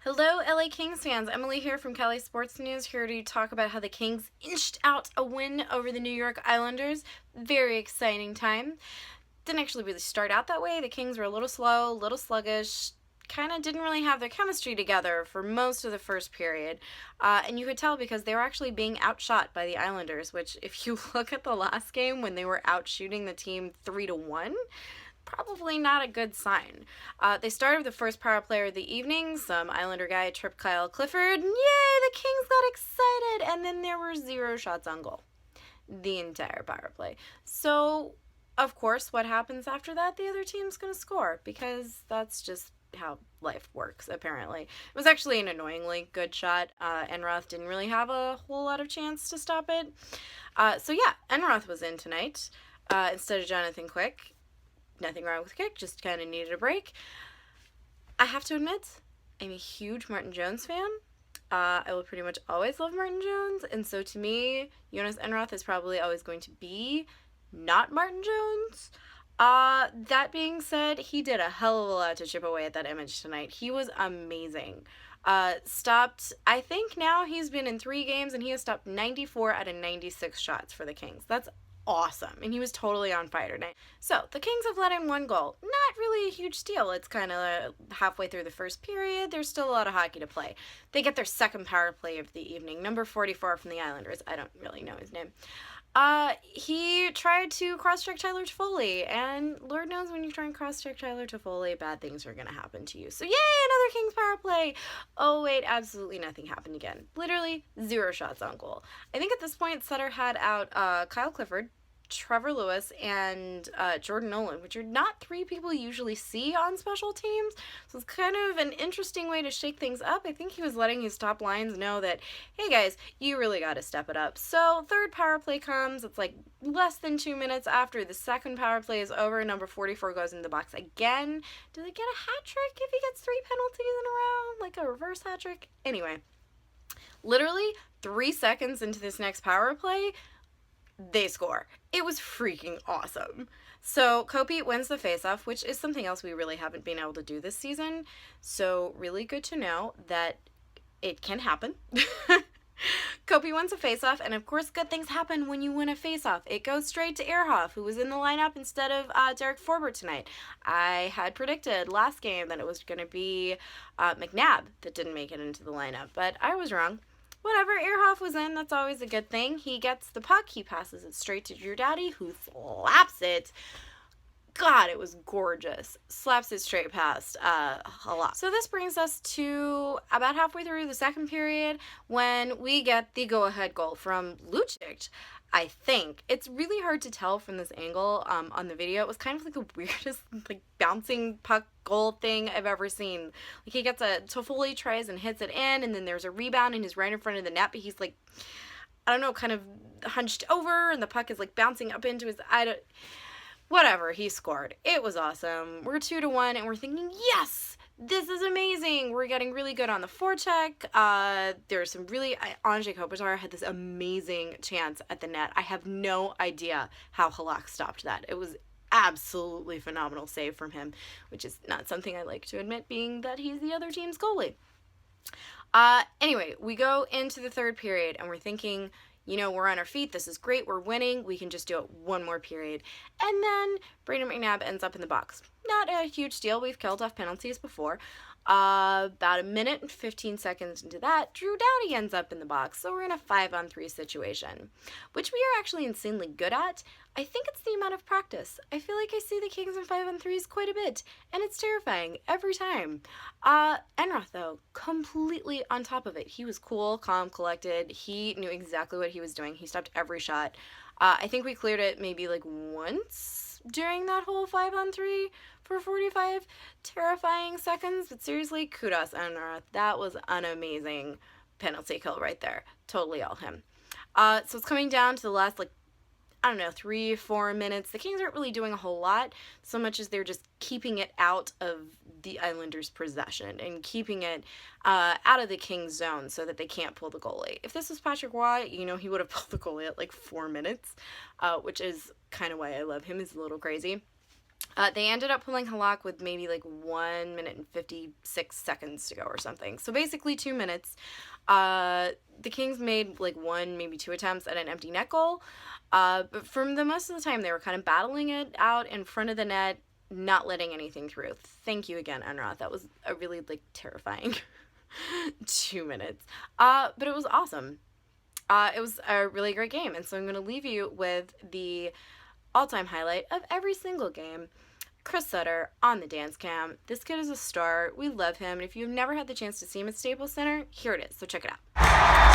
Hello, LA Kings fans. Emily here from Cali Sports News, here to talk about how the Kings inched out a win over the New York Islanders. Very exciting time. Didn't actually really start out that way. The Kings were a little slow, a little sluggish, kind of didn't really have their chemistry together for most of the first period. And you could tell because they were actually being outshot by the Islanders, which if you look at the last game when they were out shooting the team 3-1, probably not a good sign. They started with the first power play of the evening. Some Islander guy tripped Kyle Clifford. Yay, the Kings got excited. And then there were 0 shots on goal the entire power play. So, of course, what happens after that? The other team's going to score because that's just how life works, apparently. It was actually an annoyingly good shot. Enroth didn't really have a whole lot of chance to stop it. So, yeah, Enroth was in tonight instead of Jonathan Quick. Nothing wrong with Kick, just kind of needed a break. I have to admit, I'm a huge Martin Jones fan. I will pretty much always love Martin Jones, and so to me, Jonas Enroth is probably always going to be not Martin Jones. That being said, he did a hell of a lot to chip away at that image tonight. He was amazing. Stopped, I think now he's been in 3 games, and he has stopped 94 out of 96 shots for the Kings. That's awesome, and he was totally on fire tonight. So, the Kings have let in 1 goal. Not really a huge deal. It's kind of halfway through the first period. There's still a lot of hockey to play. They get their second power play of the evening. Number 44 from the Islanders. I don't really know his name. He tried to cross-check Tyler Toffoli, and Lord knows when you try and cross-check Tyler Toffoli, bad things are going to happen to you. So, yay, another Kings power play! Oh, wait, absolutely nothing happened again. Literally 0 shots on goal. I think at this point, Sutter had out Kyle Clifford, Trevor Lewis, and Jordan Nolan, which are not 3 people you usually see on special teams. So it's kind of an interesting way to shake things up. I think he was letting his top lines know that, hey guys, you really got to step it up. So third power play comes. It's like less than 2 minutes after the second power play is over. Number 44 goes in the box again. Do they get a hat trick if he gets 3 penalties in a row? Like a reverse hat trick? Anyway, literally 3 seconds into this next power play, they score. It was freaking awesome. So Kopi wins the faceoff, which is something else we really haven't been able to do this season. So really good to know that it can happen. Kopi wins a faceoff, and of course good things happen when you win a faceoff. It goes straight to Ehrhoff, who was in the lineup instead of Derek Forbort tonight. I had predicted last game that it was going to be McNabb that didn't make it into the lineup, but I was wrong. Whatever, Ehrhoff was in, that's always a good thing. He gets the puck, he passes it straight to Drew Doughty, who slaps it. God, it was gorgeous. Slaps it straight past a lot. So this brings us to about halfway through the second period when we get the go-ahead goal from Lucic. I think it's really hard to tell from this angle on the video. It was kind of like the weirdest like bouncing puck goal thing I've ever seen. Like he gets Toffoli tries and hits it in, and then there's a rebound and he's right in front of the net, but he's like, I don't know, kind of hunched over, and the puck is like bouncing up into his, whatever, he scored. It was awesome. We're 2-1, and we're thinking, yes, this is amazing. We're getting really good on the forecheck. There's some really, Anze Kopitar had this amazing chance at the net. I have no idea how Halak stopped that. It was absolutely phenomenal save from him, which is not something I like to admit, being that he's the other team's goalie. Anyway, we go into the third period, and we're thinking, you know, we're on our feet. This is great. We're winning. We can just do it one more period. And then Brayden McNabb ends up in the box. Not a huge deal. We've killed off penalties before. About 1 minute and 15 seconds into that, Drew Doughty ends up in the box. So we're in a 5-on-3 situation, which we are actually insanely good at. I think it's the amount of practice. I feel like I see the Kings in 5-on-3s quite a bit, and it's terrifying every time. Enroth, though, completely on top of it. He was cool, calm, collected. He knew exactly what he was doing. He stopped every shot. I think we cleared it maybe like once during that whole 5-on-3 for 45 terrifying seconds. But seriously, kudos, Enroth. That was an amazing penalty kill right there. Totally all him. So it's coming down to the last, like, I don't know, 3-4 minutes. The Kings aren't really doing a whole lot, so much as they're just keeping it out of the Islanders' possession and keeping it out of the Kings' zone so that they can't pull the goalie. If this was Patrick Roy, you know, he would have pulled the goalie at like 4 minutes, which is kind of why I love him. He's a little crazy. They ended up pulling Halak with maybe like 1 minute and 56 seconds to go or something. So basically 2 minutes. The Kings made like 1, maybe 2 attempts at an empty net goal. But from the most of the time, they were kind of battling it out in front of the net, not letting anything through. Thank you again, Enrath. That was a really like terrifying 2 minutes. But it was awesome. It was a really great game. And so I'm going to leave you with the all-time highlight of every single game. Chris Sutter on the dance cam. This kid is a star. We love him. And if you've never had the chance to see him at Staples Center, here it is. So check it out.